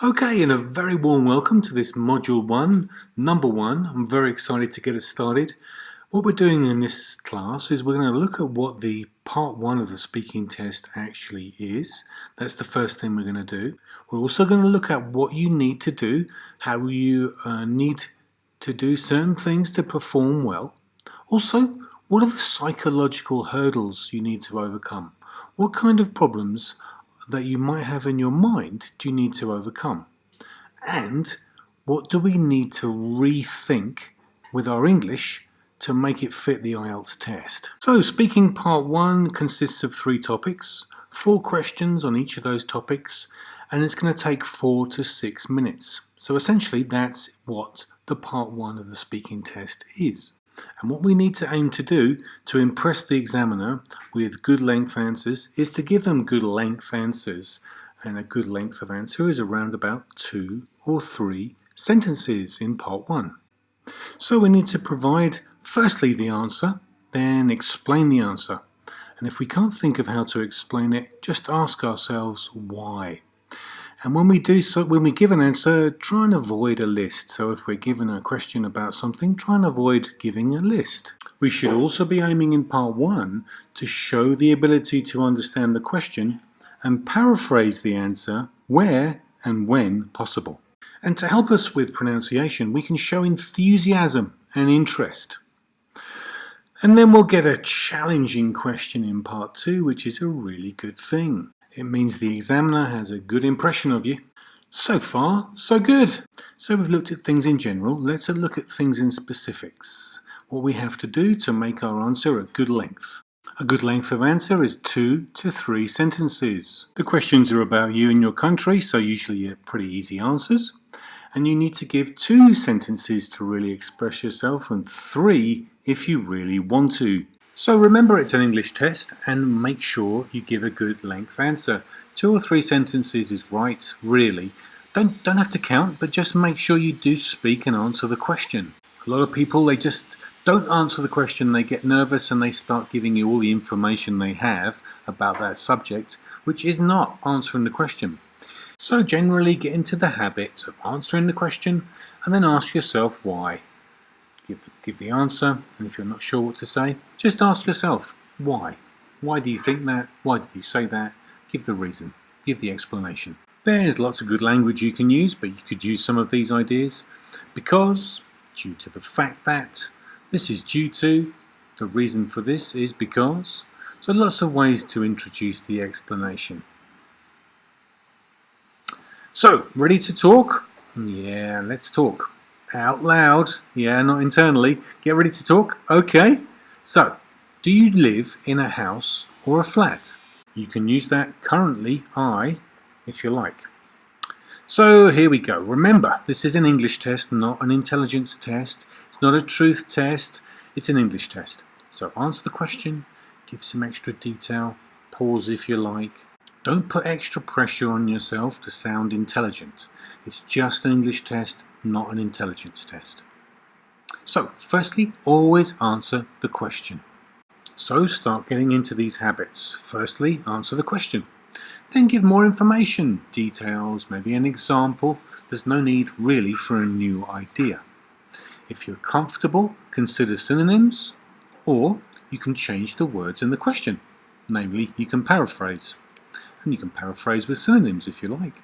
Okay, and a very warm welcome to this Module 1, Number 1. I'm very excited to get us started. What we're doing in this class is we're going to look at what the Part 1 of the speaking test actually is. That's the first thing we're going to do. We're also going to look at what you need to do, how you need to do certain things to perform well. Also, what are the psychological hurdles you need to overcome? What kind of problems that you might have in your mind do you need to overcome? And what do we need to rethink with our English to make it fit the IELTS test? So speaking part 1 consists of 3 topics, 4 questions on each of those topics, and it's going to take 4 to 6 minutes. So essentially that's what the part 1 of the speaking test is. And what we need to aim to do to impress the examiner with good length answers is to give them good length answers. And a good length of answer is around about 2 or 3 sentences in part 1. So we need to provide firstly the answer, then explain the answer. And if we can't think of how to explain it, just ask ourselves why. And when we give an answer, try and avoid a list. So if we're given a question about something, try and avoid giving a list. We should also be aiming in part 1 to show the ability to understand the question and paraphrase the answer where and when possible. And to help us with pronunciation, we can show enthusiasm and interest. And then we'll get a challenging question in part 2, which is a really good thing. It means the examiner has a good impression of you. So far, so good. So we've looked at things in general. Let's look at things in specifics. What we have to do to make our answer a good length. A good length of answer is 2 to 3 sentences. The questions are about you and your country, so usually pretty easy answers. And you need to give 2 sentences to really express yourself and 3 if you really want to. So remember it's an English test and make sure you give a good length answer. 2 or 3 sentences is right, really. Don't have to count, but just make sure you do speak and answer the question. A lot of people, they just don't answer the question, they get nervous and they start giving you all the information they have about that subject, which is not answering the question. So generally get into the habit of answering the question and then ask yourself why. Give the answer, and if you're not sure what to say, just ask yourself, why? Why do you think that? Why did you say that? Give the reason. Give the explanation. There's lots of good language you can use, but you could use some of these ideas. Because, due to the fact that, this is due to, the reason for this is because. So lots of ways to introduce the explanation. So, ready to talk? Yeah, let's talk. Out loud, yeah, not internally. Get ready to talk. Okay. So, do you live in a house or a flat? You can use that currently, if you like. So here we go. Remember, this is an English test, not an intelligence test. It's not a truth test. It's an English test. So answer the question, give some extra detail, pause if you like. Don't put extra pressure on yourself to sound intelligent. It's just an English test, not an intelligence test. So, firstly, always answer the question. So, start getting into these habits. Firstly, answer the question. Then give more information, details, maybe an example. There's no need really for a new idea. If you're comfortable, consider synonyms, or you can change the words in the question. Namely, you can paraphrase. And you can paraphrase with synonyms if you like.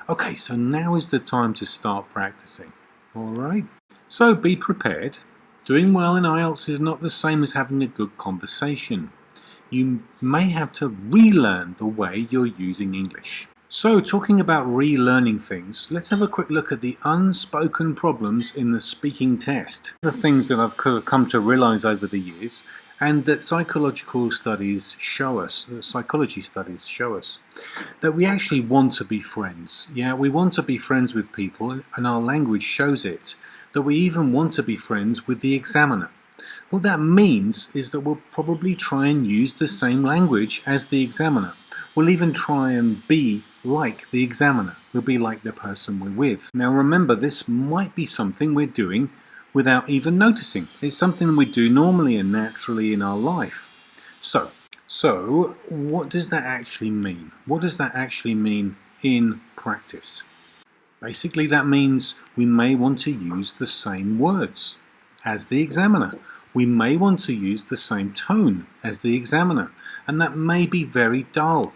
Okay, so now is the time to start practicing. Alright? So be prepared. Doing well in IELTS is not the same as having a good conversation. You may have to relearn the way you're using English. So talking about relearning things, let's have a quick look at the unspoken problems in the speaking test. The things that I've come to realize over the years and that psychology studies show us, that we actually want to be friends. Yeah, we want to be friends with people, and our language shows it, that we even want to be friends with the examiner. What that means is that we'll probably try and use the same language as the examiner. We'll even try and be like the examiner. We'll be like the person we're with. Now remember, this might be something we're doing without even noticing. It's something we do normally and naturally in our life. So what does that actually mean? What does that actually mean in practice? Basically, that means we may want to use the same words as the examiner. We may want to use the same tone as the examiner, and that may be very dull.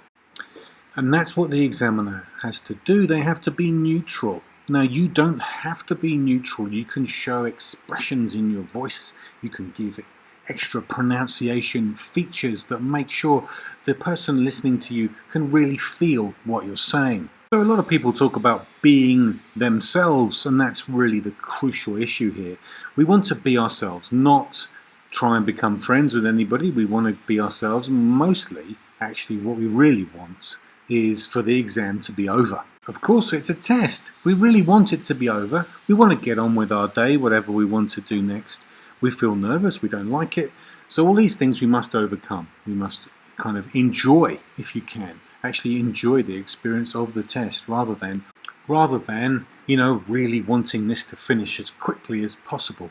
And that's what the examiner has to do. They have to be neutral. Now, you don't have to be neutral. You can show expressions in your voice. You can give it extra pronunciation features that make sure the person listening to you can really feel what you're saying. So a lot of people talk about being themselves, and that's really the crucial issue here. We want to be ourselves, not try and become friends with anybody. We want to be ourselves. Mostly, actually, what we really want is for the exam to be over. Of course, it's a test. We really want it to be over. We want to get on with our day, whatever we want to do next. We feel nervous, we don't like it. So all these things we must overcome. We must kind of enjoy, if you can, actually enjoy the experience of the test rather than, really wanting this to finish as quickly as possible.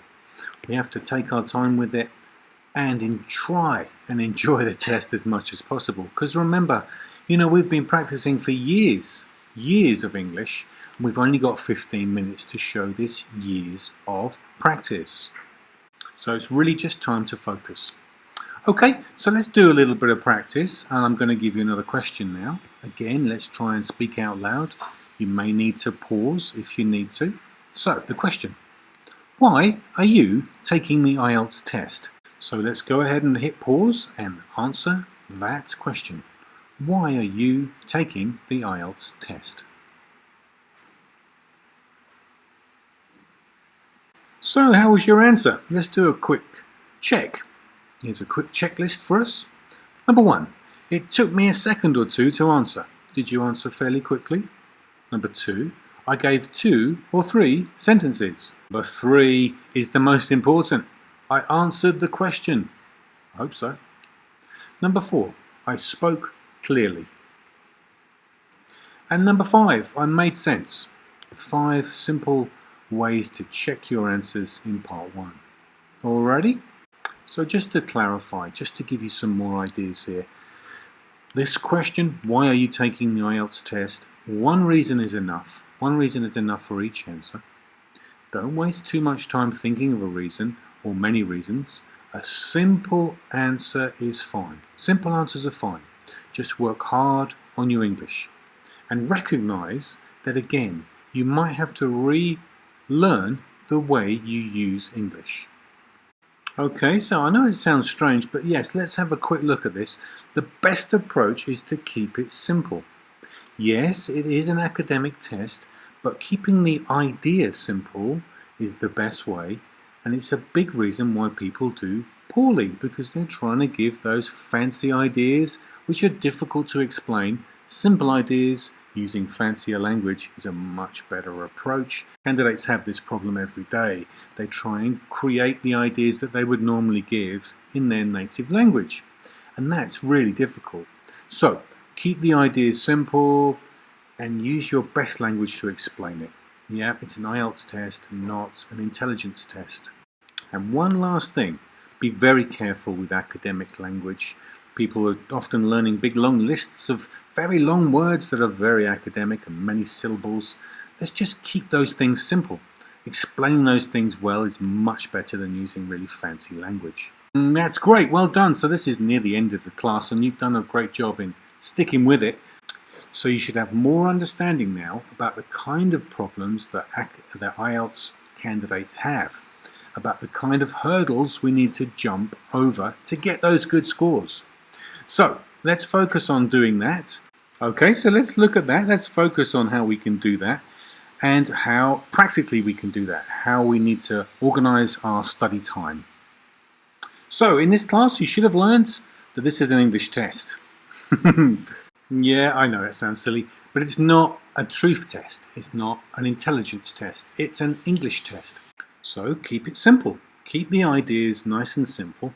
We have to take our time with it and try and enjoy the test as much as possible. Because remember, we've been practicing for years of English, and we've only got 15 minutes to show this years of practice. So it's really just time to focus. Okay, so let's do a little bit of practice, and I'm going to give you another question now. Again, let's try and speak out loud. You may need to pause if you need to. So, the question: why are you taking the IELTS test? So let's go ahead and hit pause and answer that question. Why are you taking the IELTS test? So how was your answer? Let's do a quick check. Here's a quick checklist for us. Number 1, it took me a second or two to answer. Did you answer fairly quickly? Number 2, I gave 2 or 3 sentences. Number 3 is the most important. I answered the question. I hope so. Number 4, I spoke clearly. And number 5, I made sense. 5 simple ways to check your answers in part 1. Alrighty? So just to clarify, just to give you some more ideas here. This question, why are you taking the IELTS test? One reason is enough. One reason is enough for each answer. Don't waste too much time thinking of a reason or many reasons. A simple answer is fine. Simple answers are fine. Just work hard on your English. And recognize that again, you might have to relearn the way you use English. Okay, so I know it sounds strange, but yes, let's have a quick look at this. The best approach is to keep it simple. Yes, it is an academic test, but keeping the idea simple is the best way, and it's a big reason why people do poorly, because they're trying to give those fancy ideas which are difficult to explain. Simple ideas using fancier language is a much better approach. Candidates have this problem every day. They try and create the ideas that they would normally give in their native language, and that's really difficult. So keep the ideas simple and use your best language to explain it. Yeah, it's an IELTS test, not an intelligence test. And one last thing, be very careful with academic language. People are often learning big long lists of very long words that are very academic and many syllables. Let's just keep those things simple. Explaining those things well is much better than using really fancy language. That's great, well done. So this is near the end of the class and you've done a great job in sticking with it. So you should have more understanding now about the kind of problems that IELTS candidates have, about the kind of hurdles we need to jump over to get those good scores. So let's focus on doing that. Okay, so let's look at that. Let's focus on how we can do that and how practically we can do that, how we need to organize our study time. So in this class, you should have learned that this is an English test. Yeah, I know it sounds silly, but it's not a truth test. It's not an intelligence test. It's an English test. So keep it simple. Keep the ideas nice and simple.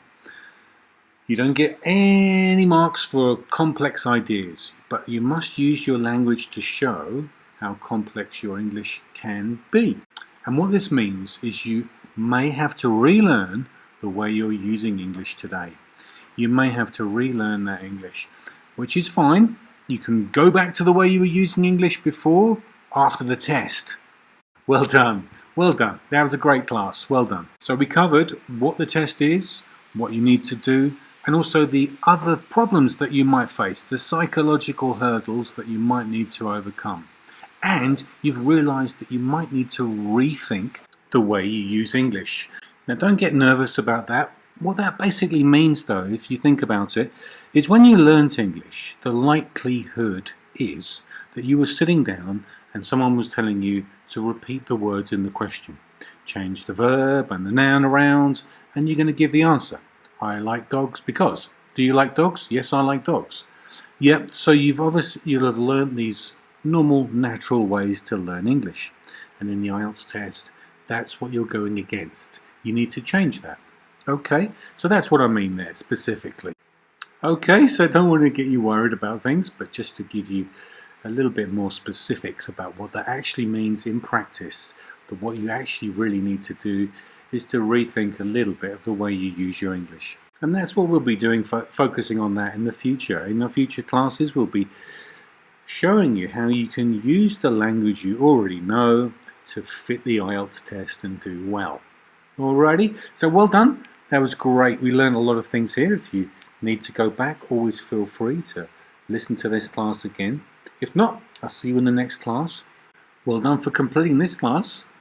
You don't get any marks for complex ideas, but you must use your language to show how complex your English can be. And what this means is you may have to relearn the way you're using English today. You may have to relearn that English, which is fine. You can go back to the way you were using English before, after the test. Well done. Well done. That was a great class. Well done. So we covered what the test is, what you need to do, and also the other problems that you might face, the psychological hurdles that you might need to overcome. And you've realized that you might need to rethink the way you use English. Now, don't get nervous about that. What that basically means, though, if you think about it, is when you learnt English, the likelihood is that you were sitting down and someone was telling you to repeat the words in the question. Change the verb and the noun around, and you're going to give the answer. I like dogs because. Do you like dogs? Yes, I like dogs. Yep, so you'll have learnt these normal, natural ways to learn English. And in the IELTS test, that's what you're going against. You need to change that. Okay, so that's what I mean there specifically. Okay, so don't want to get you worried about things, but just to give you a little bit more specifics about what that actually means in practice, that what you actually really need to do is to rethink a little bit of the way you use your English. And that's what we'll be doing, focusing on that in the future. In the future classes, we'll be showing you how you can use the language you already know to fit the IELTS test and do well. Alrighty, so well done. That was great. We learned a lot of things here. If you need to go back, always feel free to listen to this class again. If not, I'll see you in the next class. Well done for completing this class.